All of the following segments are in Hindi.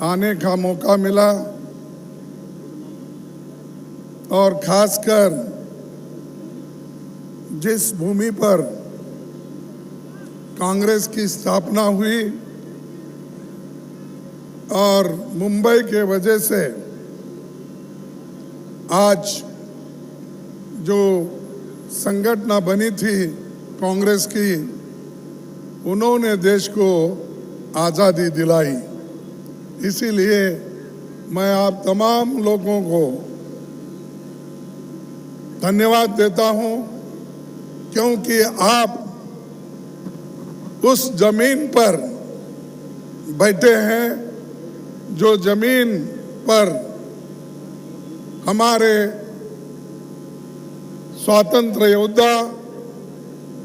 आने का मौका मिला और खासकर जिस भूमि पर कांग्रेस की स्थापना हुई और मुंबई के वजह से आज जो संगठन बनी थी कांग्रेस की, उन्होंने देश को आज़ादी दिलाई। इसीलिए मैं आप तमाम लोगों को धन्यवाद देता हूं, क्योंकि आप उस जमीन पर बैठे हैं जो जमीन पर हमारे स्वातंत्र्य योद्धा,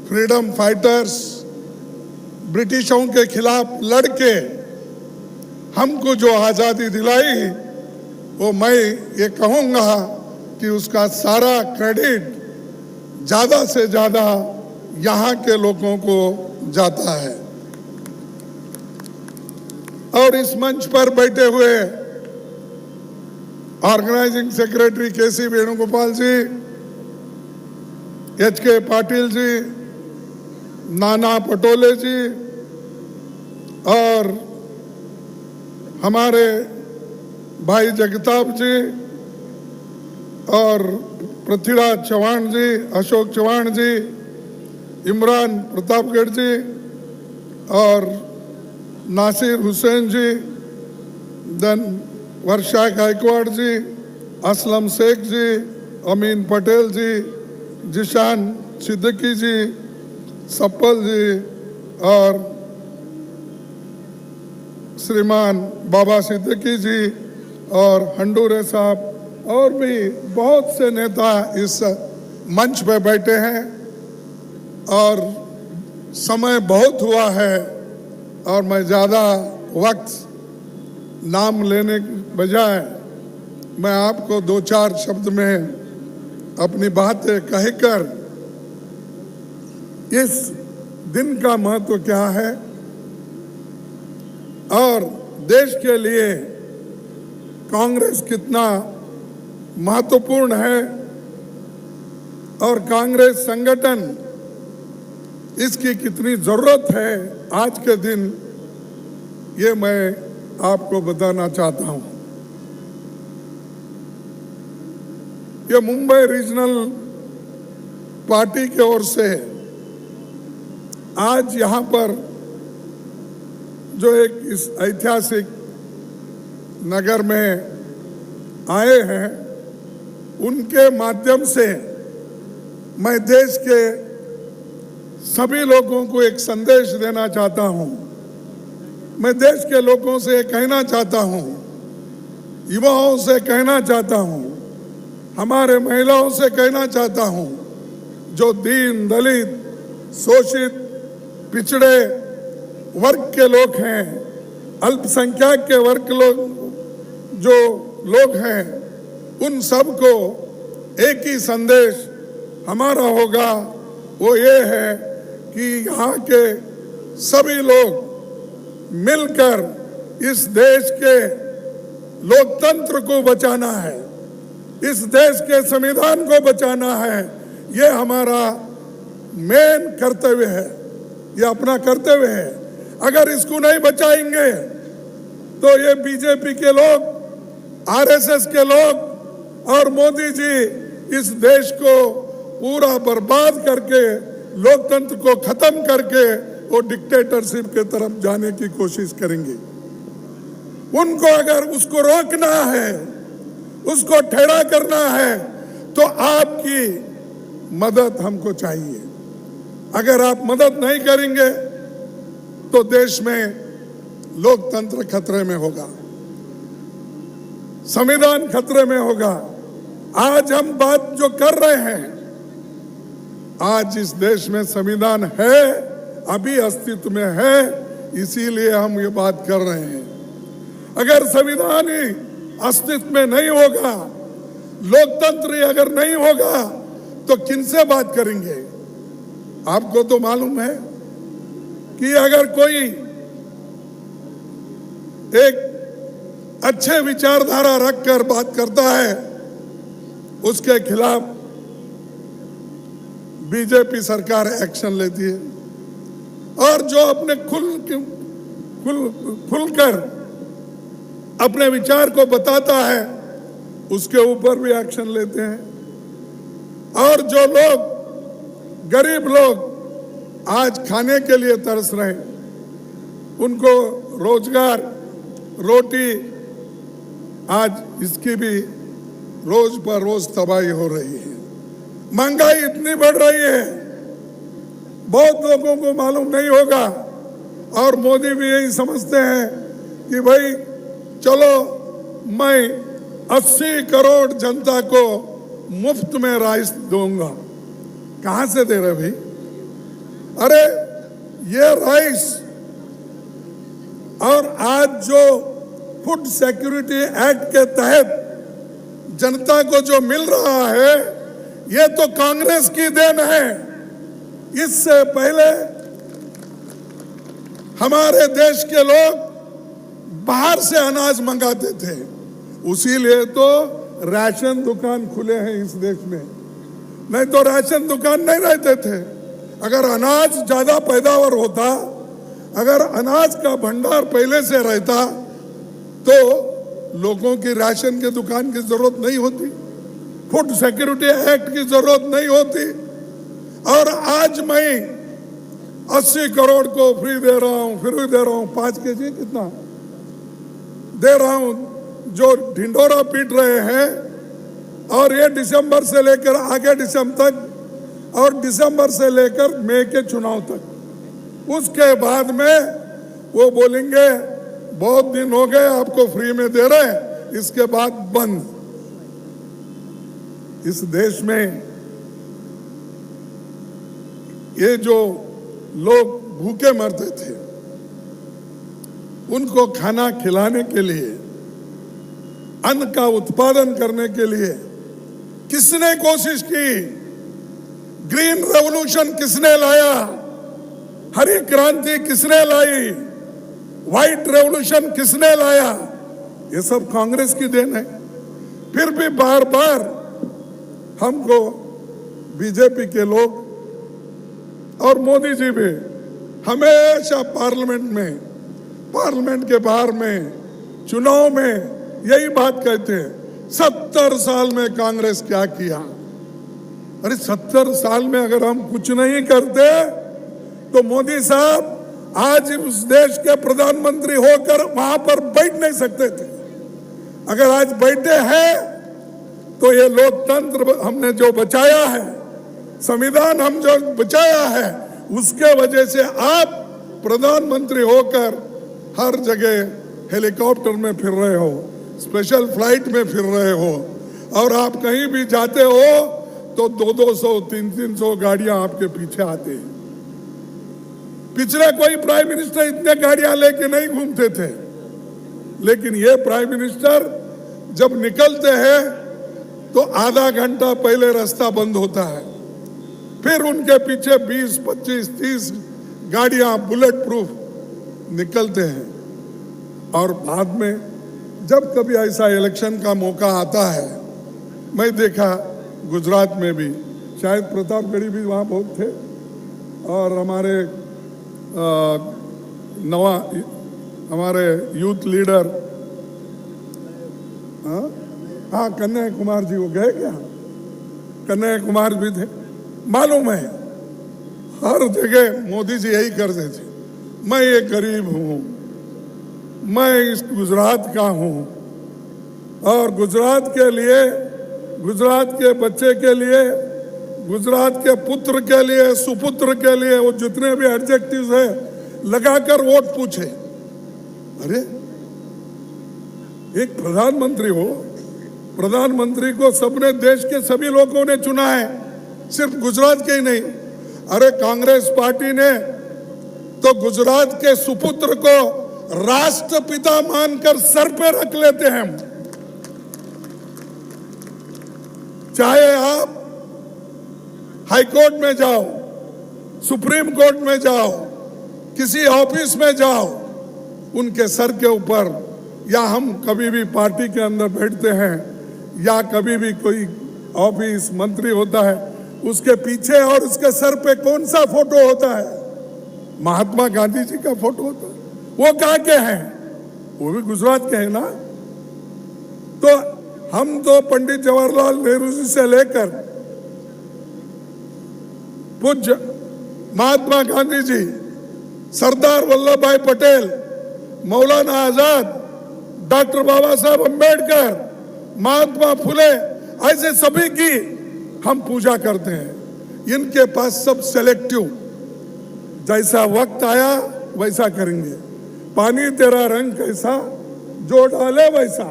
फ्रीडम फाइटर्स ब्रिटिशों के खिलाफ लड़के हमको जो आज़ादी दिलाई, वो मैं ये कहूँगा कि उसका सारा क्रेडिट ज़्यादा से ज़्यादा यहाँ के लोगों को जाता है। और इस मंच पर बैठे हुए ऑर्गेनाइजिंग सेक्रेटरी केसी वेणुगोपाल जी, एच.के. पाटिल जी, नाना पटोले जी और हमारे भाई जगताप जी और पृथ्वीराज चौहान जी, अशोक चौहान जी, इमरान प्रतापगढ़ जी और नासिर हुसैन जी, देन वर्षा गायकवाड़ जी, असलम शेख जी, अमीन पटेल जी, जिशान सिद्दीकी जी, सप्पल जी और श्रीमान बाबा सिद्दीकी जी और हंडूरे साहब और भी बहुत से नेता इस मंच पे बैठे हैं। और समय बहुत हुआ है और मैं ज़्यादा वक्त नाम लेने के बजाय मैं आपको दो चार शब्द में अपनी बातें कहकर इस दिन का महत्व क्या है और देश के लिए कांग्रेस कितना महत्वपूर्ण है और कांग्रेस संगठन इसकी कितनी ज़रूरत है आज के दिन, ये मैं आपको बताना चाहता हूँ। ये मुंबई रीजनल पार्टी की ओर से आज यहाँ पर जो एक इस ऐतिहासिक नगर में आए हैं, उनके माध्यम से मैं देश के सभी लोगों को एक संदेश देना चाहता हूं। मैं देश के लोगों से कहना चाहता हूं, युवाओं से कहना चाहता हूं, हमारे महिलाओं से कहना चाहता हूं, जो दीन दलित शोषित पिछड़े वर्ग के लोग हैं, अल्पसंख्यक के वर्ग लोग जो लोग हैं, उन सबको एक ही संदेश हमारा होगा, वो ये है कि यहाँ के सभी लोग मिलकर इस देश के लोकतंत्र को बचाना है, इस देश के संविधान को बचाना है। ये हमारा मेन कर्तव्य है, ये अपना कर्तव्य है। अगर इसको नहीं बचाएंगे तो ये बीजेपी के लोग, आरएसएस के लोग और मोदी जी इस देश को पूरा बर्बाद करके, लोकतंत्र को खत्म करके वो डिक्टेटरशिप के तरफ जाने की कोशिश करेंगे। उनको अगर उसको रोकना है, उसको ठेड़ा करना है, तो आपकी मदद हमको चाहिए। अगर आप मदद नहीं करेंगे तो देश में लोकतंत्र खतरे में होगा, संविधान खतरे में होगा। आज हम बात जो कर रहे हैं, आज इस देश में संविधान है, अभी अस्तित्व में है, इसीलिए हम ये बात कर रहे हैं। अगर संविधान ही अस्तित्व में नहीं होगा, लोकतंत्र अगर नहीं होगा, तो किनसे बात करेंगे? आपको तो मालूम है कि अगर कोई एक अच्छे विचारधारा रखकर बात करता है, उसके खिलाफ बीजेपी सरकार एक्शन लेती है। और जो अपने खुलकर अपने विचार को बताता है, उसके ऊपर भी एक्शन लेते हैं। और जो लोग, गरीब लोग आज खाने के लिए तरस रहे हैं, उनको रोजगार, रोटी, आज इसकी भी रोज पर रोज तबाही हो रही है। महंगाई इतनी बढ़ रही है, बहुत लोगों को मालूम नहीं होगा। और मोदी भी यही समझते हैं कि भाई चलो मैं 80 करोड़ जनता को मुफ्त में राइस दूंगा। कहां से दे रहे भाई? अरे ये राइस और आज जो फूड सिक्योरिटी एक्ट के तहत जनता को जो मिल रहा है, ये तो कांग्रेस की देन है। इससे पहले हमारे देश के लोग बाहर से अनाज मंगाते थे, उसीलिए तो राशन दुकान खुले हैं इस देश में, नहीं तो राशन दुकान नहीं रहते थे। अगर अनाज ज्यादा पैदावार होता, अगर अनाज का भंडार पहले से रहता, तो लोगों की राशन की दुकान की जरूरत नहीं होती, फूड सिक्योरिटी एक्ट की जरूरत नहीं होती। और आज मैं 80 करोड़ को फ्री दे रहा हूं, फिर भी दे रहा हूं, 5 केजी कितना दे रहा हूं, जो ढिंडोरा पीट रहे हैं। और ये दिसंबर से लेकर आगे दिसंबर तक, और दिसंबर से लेकर मई के चुनाव तक, उसके बाद में वो बोलेंगे बहुत दिन हो गए आपको फ्री में दे रहे हैं, इसके बाद बंद। इस देश में ये जो लोग भूखे मरते थे, उनको खाना खिलाने के लिए, अन्न का उत्पादन करने के लिए किसने कोशिश की? ग्रीन रेवोल्यूशन किसने लाया? हरी क्रांति किसने लाई? व्हाइट रेवोल्यूशन किसने लाया? ये सब कांग्रेस की देन है। फिर भी बार बार हमको बीजेपी के लोग और मोदी जी भी हमेशा पार्लियामेंट के बाहर में, चुनाव में यही बात कहते हैं, 70 साल में कांग्रेस क्या किया। अरे 70 साल में अगर हम कुछ नहीं करते तो मोदी साहब आज उस देश के प्रधानमंत्री होकर वहां पर बैठ नहीं सकते थे। अगर आज बैठे हैं तो ये लोकतंत्र हमने जो बचाया है, संविधान हम जो बचाया है, उसके वजह से आप प्रधानमंत्री होकर हर जगह हेलीकॉप्टर में फिर रहे हो, स्पेशल फ्लाइट में फिर रहे हो, और आप कहीं भी जाते हो तो 200, 300 गाड़ियां आपके पीछे आते हैं। पिछले कोई प्राइम मिनिस्टर इतने गाड़ियां लेके नहीं घूमते थे, लेकिन ये प्राइम मिनिस्टर जब निकलते हैं तो आधा घंटा पहले रास्ता बंद होता है, फिर उनके पीछे 20, 25, 30 गाड़ियां बुलेट प्रूफ निकलते हैं। और बाद में जब कभी ऐसा इलेक्शन का मौका आता है, मैं देखा गुजरात में भी, शायद प्रतापगढ़ी भी वहाँ बहुत थे, और हमारे यूथ लीडर हाँ कन्हैया कुमार जी, वो गए क्या? कन्हैया कुमार भी थे। मालूम है हर जगह मोदी जी यही करते थे, मैं ये गरीब हूँ, मैं इस गुजरात का हूँ, और गुजरात के लिए, गुजरात के बच्चे के लिए, गुजरात के पुत्र के लिए, सुपुत्र के लिए, वो जितने भी एडजेक्टिव्स है लगाकर वोट पूछे। अरे एक प्रधानमंत्री हो, प्रधानमंत्री को सबने, देश के सभी लोगों ने चुना है, सिर्फ गुजरात के ही नहीं। अरे कांग्रेस पार्टी ने तो गुजरात के सुपुत्र को राष्ट्रपिता मानकर सर पे रख लेते हैं। चाहे आप हाई कोर्ट में जाओ, सुप्रीम कोर्ट में जाओ, किसी ऑफिस में जाओ, उनके सर के ऊपर या हम कभी भी पार्टी के अंदर बैठते हैं या कभी भी कोई ऑफिस मंत्री होता है, उसके पीछे और उसके सर पे कौन सा फोटो होता है? महात्मा गांधी जी का फोटो होता है। वो कहाँ के हैं? वो भी गुजरात के हैं ना। तो हम तो पंडित जवाहरलाल नेहरू जी से लेकर पूज्य महात्मा गांधी जी, सरदार वल्लभ भाई पटेल, मौलाना आजाद, डॉक्टर बाबा साहब अम्बेडकर, महात्मा फुले, ऐसे सभी की हम पूजा करते हैं। इनके पास सब सेलेक्टिव, जैसा वक्त आया वैसा करेंगे। पानी तेरा रंग कैसा, जो डाले वैसा।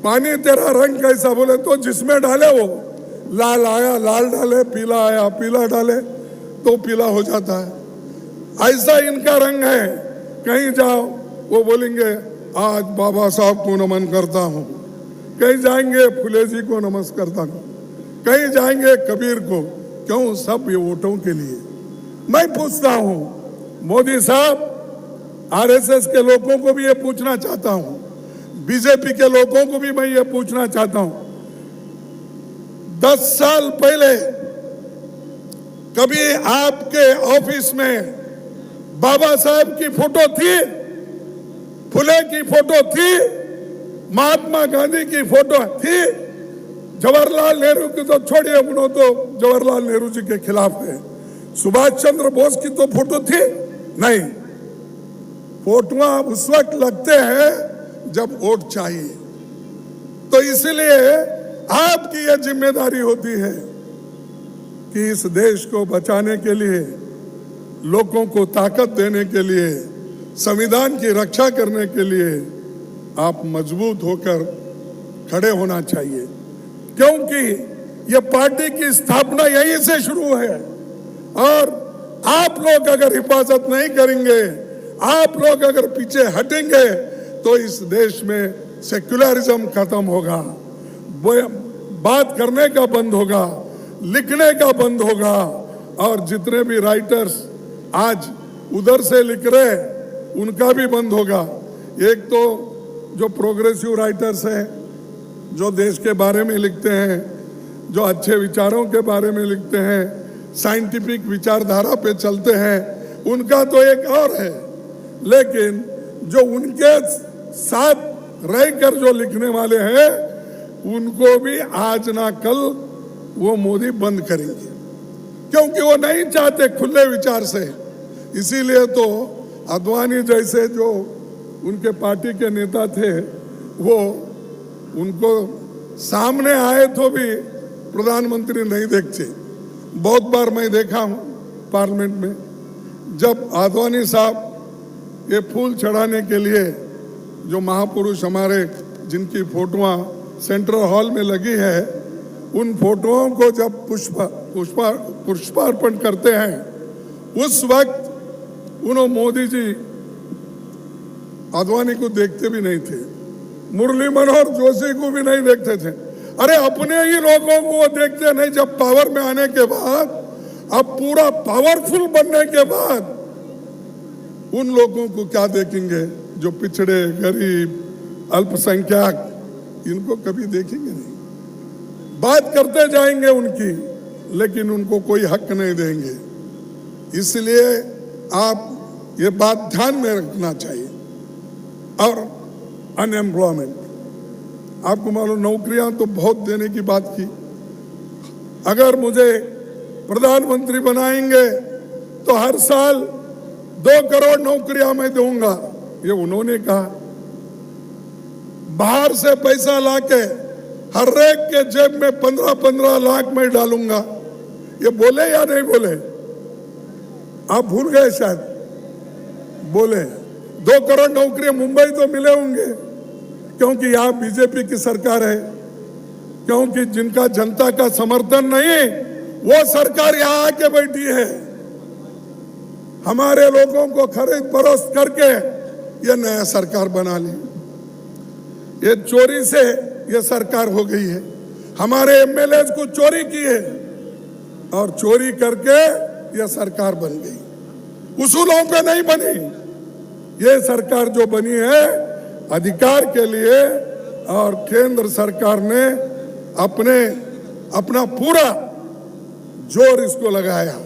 पानी तेरा रंग कैसा बोले तो जिसमें डाले वो, लाल आया लाल डाले, पीला आया पीला डाले तो पीला हो जाता है। ऐसा इनका रंग है। कहीं जाओ वो बोलेंगे आज बाबा साहब को नमन करता हूँ, कहीं जाएंगे फुले जी को नमस्कार करता हूँ, कहीं जाएंगे कबीर को। क्यों? सब ये वोटों के लिए। मैं पूछता हूँ मोदी साहब, आरएसएस के लोगों को भी ये पूछना चाहता हूँ, बीजेपी के लोगों को भी मैं ये पूछना चाहता हूँ, 10 साल पहले कभी आपके ऑफिस में बाबा साहब की फोटो थी? फुले की फोटो थी? महात्मा गांधी की फोटो थी? जवाहरलाल नेहरू की तो छोड़िए, उन्होंने तो जवाहरलाल नेहरू जी के खिलाफ है। सुभाष चंद्र बोस की तो फोटो थी? नहीं। फोटोआं उस वक्त लगते हैं जब वोट चाहिए। तो इसलिए आपकी यह जिम्मेदारी होती है कि इस देश को बचाने के लिए, लोगों को ताकत देने के लिए, संविधान की रक्षा करने के लिए आप मजबूत होकर खड़े होना चाहिए। क्योंकि ये पार्टी की स्थापना यहीं से शुरू है और आप लोग अगर हिफाजत नहीं करेंगे, आप लोग अगर पीछे हटेंगे तो इस देश में सेक्युलरिज्म खत्म होगा, बात करने का बंद होगा, लिखने का बंद होगा। और जितने भी राइटर्स आज उधर से लिख रहे उनका भी बंद होगा। एक तो जो प्रोग्रेसिव राइटर्स हैं, जो देश के बारे में लिखते हैं, जो अच्छे विचारों के बारे में लिखते हैं, साइंटिफिक विचारधारा पे चलते हैं, उनका तो एक और है। लेकिन जो उनके साथ रहकर जो लिखने वाले हैं, उनको भी आज ना कल वो मोदी बंद करेंगे, क्योंकि वो नहीं चाहते खुले विचार से। इसीलिए तो आडवाणी जैसे जो उनके पार्टी के नेता थे, वो उनको सामने आए तो भी प्रधानमंत्री नहीं देखते। बहुत बार मैं देखा हूँ पार्लियामेंट में, जब आडवाणी साहब ये फूल चढ़ाने के लिए जो महापुरुष हमारे जिनकी फोटोआं सेंट्रल हॉल में लगी है, उन फोटोओं को जब पुष्पार्पण करते हैं, उस वक्त उन्होंने मोदी जी आडवाणी को देखते भी नहीं थे, मुरली मनोहर जोशी को भी नहीं देखते थे। अरे अपने ही लोगों को देखते नहीं। जब पावर में आने के बाद, अब पूरा पावरफुल बनने के बाद, उन लोगों को क्या देखेंगे जो पिछड़े, गरीब, अल्पसंख्यक, इनको कभी देखेंगे नहीं। बात करते जाएंगे उनकी, लेकिन उनको कोई हक नहीं देंगे। इसलिए आप ये बात ध्यान में रखना चाहिए। और अनएम्प्लॉयमेंट, आपको मालूम, नौकरियां तो बहुत देने की बात की। अगर मुझे प्रधानमंत्री बनाएंगे तो हर साल 2 करोड़ नौकरियां मैं दूंगा, ये उन्होंने कहा। बाहर से पैसा लाके हर एक के जेब में 15-15 लाख मैं डालूंगा, ये बोले या नहीं बोले? आप भूल गए शायद, बोले। 2 करोड़ नौकरियां मुंबई तो मिले होंगे, क्योंकि यहाँ बीजेपी की सरकार है, क्योंकि जिनका जनता का समर्थन नहीं, वो सरकार यहाँ आके बैठी है। हमारे लोगों को खरीद फरोख्त करके ये नया सरकार बना ली। ये चोरी से ये सरकार हो गई है। हमारे एमएलए को चोरी की है और चोरी करके ये सरकार बन गई। उसूलों पे नहीं बनी। ये सरकार जो बनी है, अधिकार के लिए, और केंद्र सरकार ने अपना पूरा जोर इसको लगाया।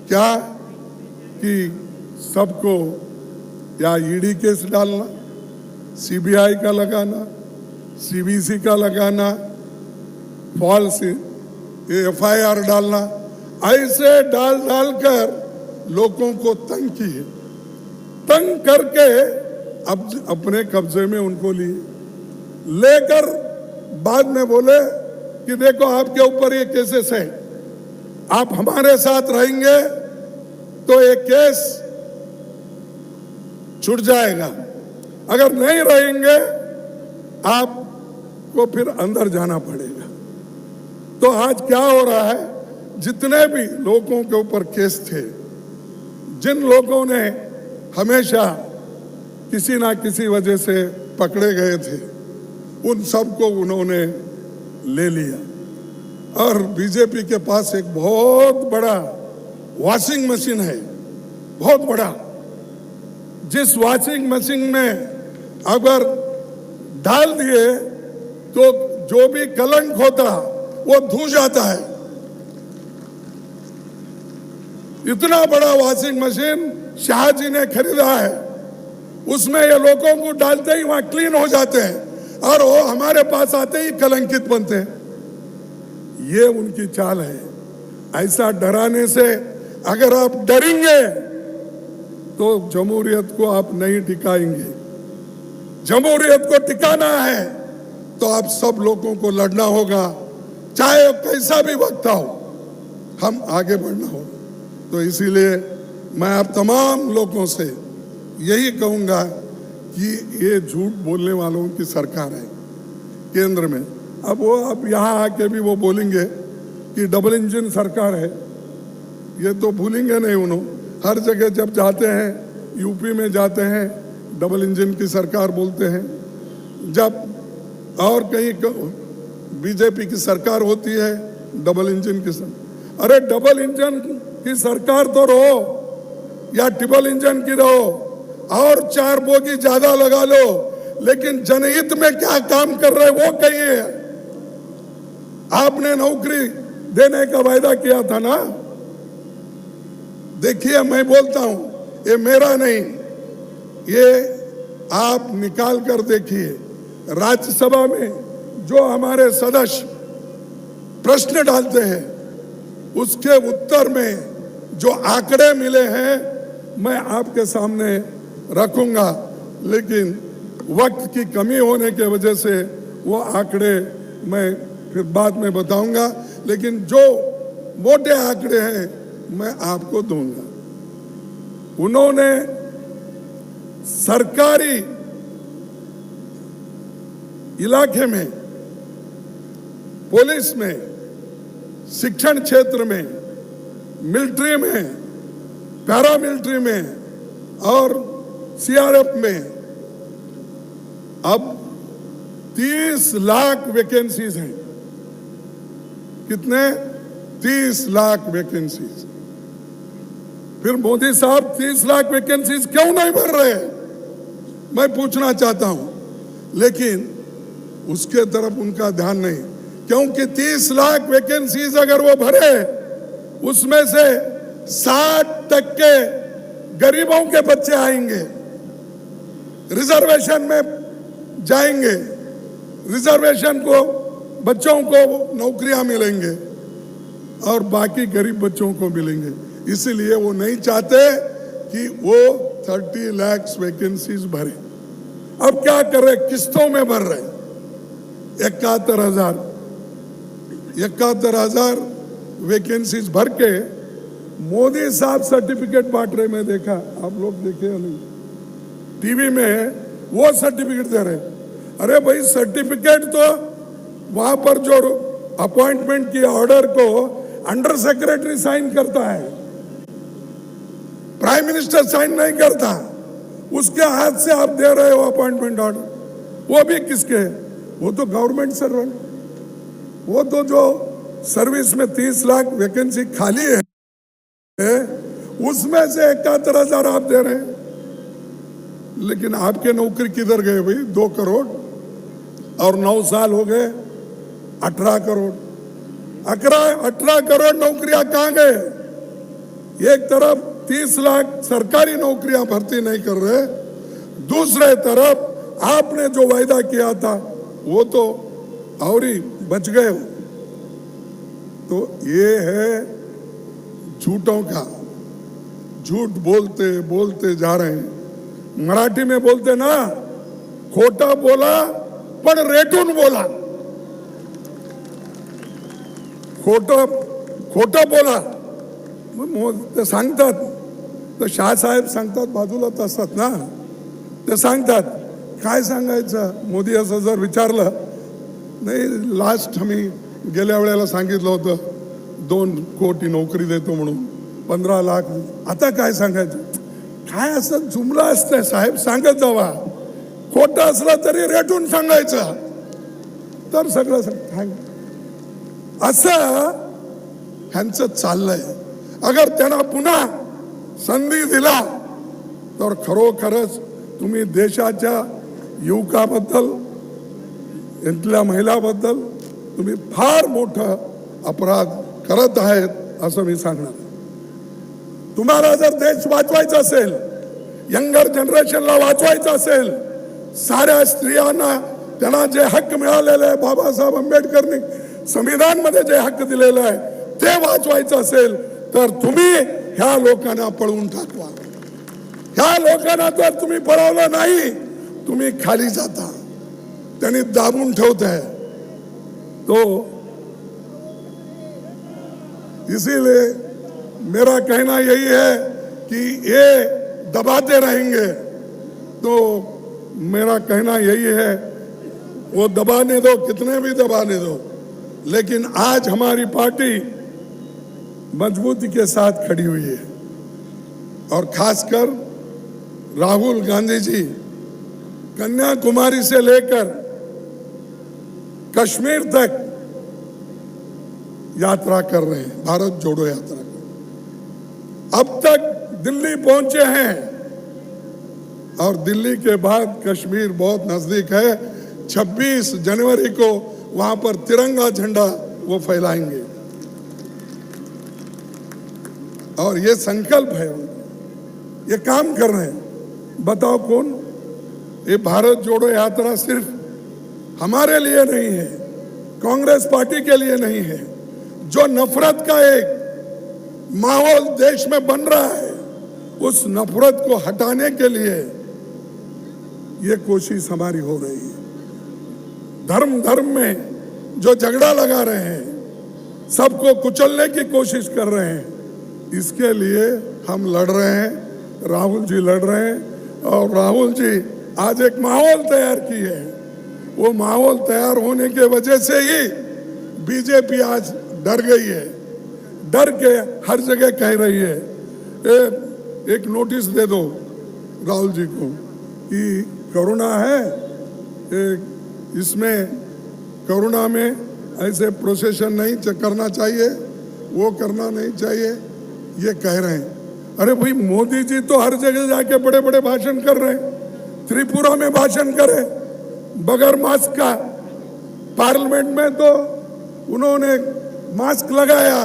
क्या कि सबको या ईडी केस डालना, सीबीआई का लगाना, सीबीसी का लगाना, फॉल्स एफआईआर डालना, ऐसे डाल कर लोगों को तंग किए, तंग करके अब अपने कब्जे में उनको लिए, लेकर बाद में बोले कि देखो आपके ऊपर ये केसेस है, आप हमारे साथ रहेंगे तो ये केस छूट जाएगा, अगर नहीं रहेंगे आपको फिर अंदर जाना पड़ेगा। तो आज क्या हो रहा है, जितने भी लोगों के ऊपर केस थे, जिन लोगों ने हमेशा किसी ना किसी वजह से पकड़े गए थे, उन सबको उन्होंने ले लिया। और बीजेपी के पास एक बहुत बड़ा वॉशिंग मशीन है, बहुत बड़ा, जिस वॉशिंग मशीन में अगर डाल दिए तो जो भी कलंक होता वो धो जाता है। इतना बड़ा वॉशिंग मशीन शाहजी ने खरीदा है, उसमें ये लोगों को डालते ही वहां क्लीन हो जाते हैं, और वो हमारे पास आते ही कलंकित बनते हैं। ये उनकी चाल है। ऐसा डराने से अगर आप डरेंगे तो जमहूरियत को आप नहीं टिकाएंगे। जमहूरियत को टिकाना है तो आप सब लोगों को लड़ना होगा, चाहे कैसा भी वक्त हो, हम आगे बढ़ना होगा। तो इसीलिए मैं आप तमाम लोगों से यही कहूंगा कि ये झूठ बोलने वालों की सरकार है केंद्र में। अब यहाँ आके भी वो बोलेंगे कि डबल इंजन सरकार है, ये तो भूलेंगे नहीं उन्होंने। हर जगह जब जाते हैं, यूपी में जाते हैं, डबल इंजन की सरकार बोलते हैं। जब और कहीं बीजेपी की सरकार होती है, डबल इंजन की सरकार। अरे डबल इंजन की सरकार तो रहो या ट्रिपल इंजन की रहो, और 4 बोगी ज्यादा लगा लो, लेकिन जनहित में क्या काम कर रहे वो कहिए। आपने नौकरी देने का वायदा किया था ना। देखिए, मैं बोलता हूं, ये मेरा नहीं, ये आप निकाल कर देखिए। राज्यसभा में जो हमारे सदस्य प्रश्न डालते हैं, उसके उत्तर में जो आंकड़े मिले हैं मैं आपके सामने रखूंगा, लेकिन वक्त की कमी होने की वजह से वो आंकड़े मैं फिर बाद में बताऊंगा। लेकिन जो मोटे आंकड़े हैं मैं आपको दूंगा। उन्होंने सरकारी इलाके में, पुलिस में, शिक्षण क्षेत्र में, मिलिट्री में, पैरामिलिट्री में और सीआरएफ में अब 30 लाख वैकेंसीज हैं। कितने? 30 लाख वैकेंसीज। फिर मोदी साहब 30 लाख वैकेंसीज क्यों नहीं भर रहे, मैं पूछना चाहता हूं। लेकिन उसके तरफ उनका ध्यान नहीं, क्योंकि 30 लाख वैकेंसीज अगर वो भरे, उसमें से 60% गरीबों के बच्चे आएंगे, रिजर्वेशन में जाएंगे, रिजर्वेशन को बच्चों को नौकरियां मिलेंगे और बाकी गरीब बच्चों को मिलेंगे। इसीलिए वो नहीं चाहते कि वो 30 लाख वैकेंसीज भरे। अब क्या कर रहे, किस्तों में भर रहे। 71,000 वैकेंसीज भर के मोदी साहब सर्टिफिकेट बांट रहे। मैं देखा, आप लोग देखे नहीं, टीवी में वो सर्टिफिकेट दे रहे। अरे भाई, सर्टिफिकेट तो वहां पर जो अपॉइंटमेंट की ऑर्डर को अंडर सेक्रेटरी साइन करता है, प्राइम मिनिस्टर साइन नहीं करता। उसके हाथ से आप दे रहे हो अपॉइंटमेंट ऑर्डर, वो भी किसके? वो तो गवर्नमेंट सर्वेंट। वो तो जो सर्विस में 30 लाख वैकेंसी खाली है, उसमें से 71,000 आप दे रहे हैं। लेकिन आपके नौकरी किधर गए भाई? 2 करोड़ और 9 साल हो गए 18 करोड़। 18 करोड़ नौकरियां कहां गए? एक तरफ 30 लाख सरकारी नौकरियां भर्ती नहीं कर रहे, दूसरे तरफ आपने जो वायदा किया था वो तो और ही बच गए हो। तो ये है झूठों का, झूठ बोलते बोलते जा रहे हैं। मराठी में बोलते ना, खोटा बोला पण रेटून बोला। खोटं बोला ते सांगतात, तर शहासाहेब सांगतात, बाजूलाच असतात ना, ते सांगतात काय सांगायचं. मोदी असं जर विचारलं, नाही लास्ट आम्ही गेल्या वेळेला सांगितलं होतं 2 कोटी नोकरी देतो म्हणून, 15 लाख, आता काय सांगायचं? काय असं जुमला असतंय साहेब, सांगत जावा. खोटं असलं तरी रेटून सांगायचं, तर सगळं असं ह्यांचं चाललंय. अगर त्यांना पुन्हा संधी दिला तर खरोखरच तुम्ही देशाच्या युवकाबद्दल, इथल्या महिलाबद्दल तुम्ही फार मोठं अपराध करत आहेत असं मी सांगणार. तुम्हाला जर देश वाचवायचा असेल, यंगर जनरेशनला वाचवायचं असेल, साऱ्या स्त्रियांना त्यांना जे हक्क मिळालेले आहे, बाबासाहेब आंबेडकरनी संविधानमध्ये जे हक्क दिलेले आहे ते वाचवायचं असेल तर तुम्ही ह्या लोकांना पळवून टाकवा. ह्या लोकांना जर तुम्ही पळवलं नाही, तुम्ही खाली जाता, त्यांनी दाबून ठेवत है. तो इसीलिए मेरा कहना यही है कि ये दबाते रहेंगे, तो मेरा कहना यही है वो दबाने दो, कितने भी दबाने दो, लेकिन आज हमारी पार्टी मजबूती के साथ खड़ी हुई है. और खासकर राहुल गांधी जी कन्याकुमारी से लेकर कश्मीर तक यात्रा कर रहे हैं, भारत जोड़ो यात्रा. अब तक दिल्ली पहुंचे हैं और दिल्ली के बाद कश्मीर बहुत नजदीक है. 26 जनवरी को वहां पर तिरंगा झंडा वो फैलाएंगे और ये संकल्प है उनका, ये काम कर रहे हैं. बताओ कौन? ये भारत जोड़ो यात्रा सिर्फ हमारे लिए नहीं है, कांग्रेस पार्टी के लिए नहीं है. जो नफरत का एक माहौल देश में बन रहा है, उस नफरत को हटाने के लिए ये कोशिश हमारी हो रही है. धर्म में जो झगड़ा लगा रहे हैं, सबको कुचलने की कोशिश कर रहे हैं, इसके लिए हम लड़ रहे हैं, राहुल जी लड़ रहे हैं. और राहुल जी आज एक माहौल तैयार की है. वो माहौल तैयार होने के वजह से ही बीजेपी आज डर गई है, डर के हर जगह कह रही है. एक नोटिस दे दो राहुल जी को कि कोरोना है, इसमें कोरोना में ऐसे प्रोसेशन नहीं करना चाहिए, वो करना नहीं चाहिए, ये कह रहे हैं. अरे भाई, मोदी जी तो हर जगह जाके बड़े बड़े भाषण कर रहे हैं. त्रिपुरा में भाषण करे बगैर मास्क का, पार्लियामेंट में तो उन्होंने मास्क लगाया,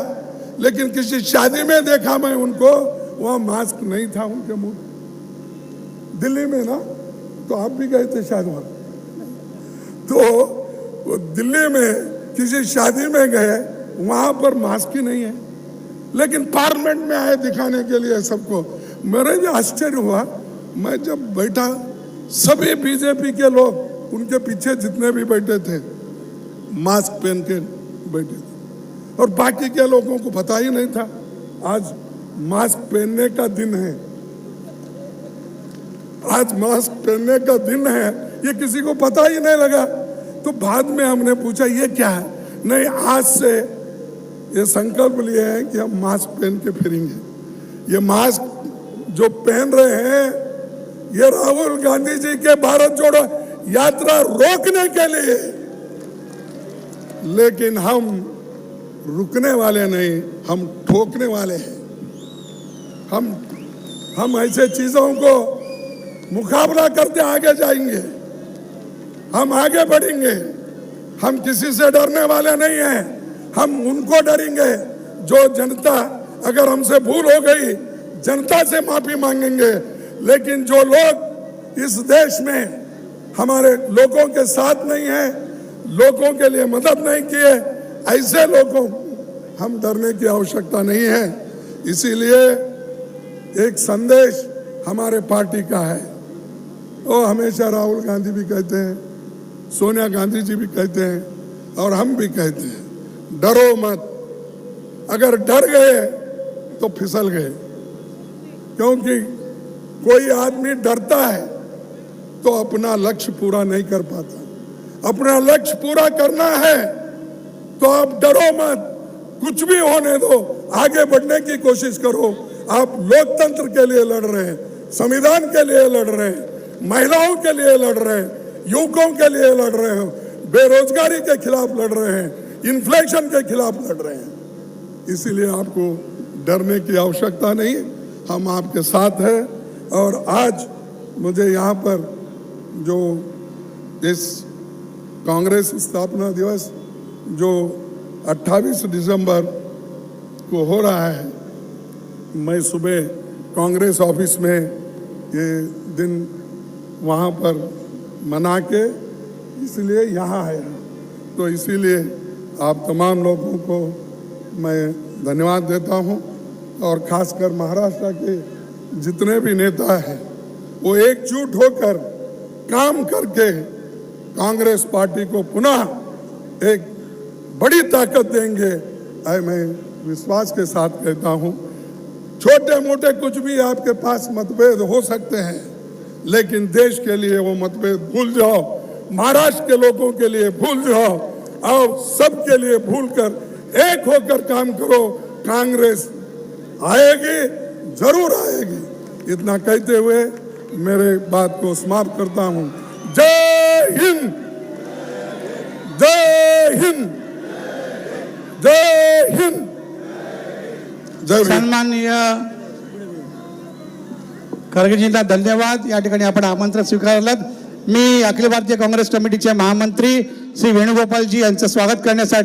लेकिन किसी शादी में देखा मैं उनको, वहां मास्क नहीं था उनके मुंह. दिल्ली में ना, तो आप भी गए थे शायद वहां, तो दिल्ली में किसी शादी में गए, वहां पर मास्क ही नहीं है, लेकिन पार्लियामेंट में आए दिखाने के लिए सबको. मेरे भी आश्चर्य हुआ, मैं जब बैठा, सभी बीजेपी के लोग उनके पीछे जितने भी बैठे थे मास्क पहन के बैठे थे, और बाकी के लोगों को पता ही नहीं था आज मास्क पहनने का दिन है. आज मास्क पहनने का दिन है, ये किसी को पता ही नहीं लगा. तो बाद में हमने पूछा ये क्या है. नहीं, आज से ये संकल्प लिए हैं कि हम मास्क पहन के फिरेंगे. ये मास्क जो पहन रहे हैं, ये राहुल गांधी जी के भारत जोड़ो यात्रा रोकने के लिए. लेकिन हम रुकने वाले नहीं, हम ठोकने वाले हैं. हम ऐसे चीजों को मुकाबला करते आगे जाएंगे, हम आगे बढ़ेंगे। हम किसी से डरने वाले नहीं हैं, हम उनको डरेंगे जो जनता, अगर हमसे भूल हो गई जनता से माफी मांगेंगे। लेकिन जो लोग इस देश में हमारे लोगों के साथ नहीं है, लोगों के लिए मदद नहीं किए, ऐसे लोगों हम डरने की आवश्यकता नहीं है। इसीलिए एक संदेश हमारे पार्टी का है, वो हमेशा राहुल गांधी भी कहते हैं, सोनिया गांधी जी भी कहते हैं और हम भी कहते हैं, डरो मत। अगर डर गए तो फिसल गए, क्योंकि कोई आदमी डरता है तो अपना लक्ष्य पूरा नहीं कर पाता। अपना लक्ष्य पूरा करना है तो आप डरो मत, कुछ भी होने दो, आगे बढ़ने की कोशिश करो। आप लोकतंत्र के लिए लड़ रहे हैं, संविधान के लिए लड़ रहे हैं, महिलाओं के लिए लड़ रहे हैं, युवकों के लिए लड़ रहे हो, बेरोजगारी के खिलाफ लड़ रहे हैं, इन्फ्लेशन के खिलाफ लड़ रहे हैं। इसीलिए आपको डरने की आवश्यकता नहीं, हम आपके साथ हैं। और आज मुझे यहाँ पर जो इस कांग्रेस स्थापना दिवस जो 28 दिसंबर को हो रहा है, मैं सुबह कांग्रेस ऑफिस में ये दिन वहाँ पर मना के इसलिए यहाँ आया। तो इसीलिए आप तमाम लोगों को मैं धन्यवाद देता हूँ, और खासकर महाराष्ट्र के जितने भी नेता हैं वो एकजुट होकर काम करके कांग्रेस पार्टी को पुनः एक बड़ी ताकत देंगे, मैं विश्वास के साथ कहता हूँ। छोटे मोटे कुछ भी आपके पास मतभेद हो सकते हैं, लेकिन देश के लिए वो मतभेद भूल जाओ, महाराष्ट्र के लोगों के लिए भूल जाओ, और सबके लिए भूलकर एक होकर काम करो। कांग्रेस आएगी, जरूर आएगी। इतना कहते हुए मेरे बात को समाप्त करता हूं। जय हिंद, जय हिंद, जय हिंद, जय हिंद। सन्माननीय खरगेजींना धन्यवाद। या ठिकाणी आपण आमंत्रण स्वीकारलं। मी अखिल भारतीय काँग्रेस कमिटीचे महामंत्री श्री वेणुगोपालजी यांचं स्वागत करण्यासाठी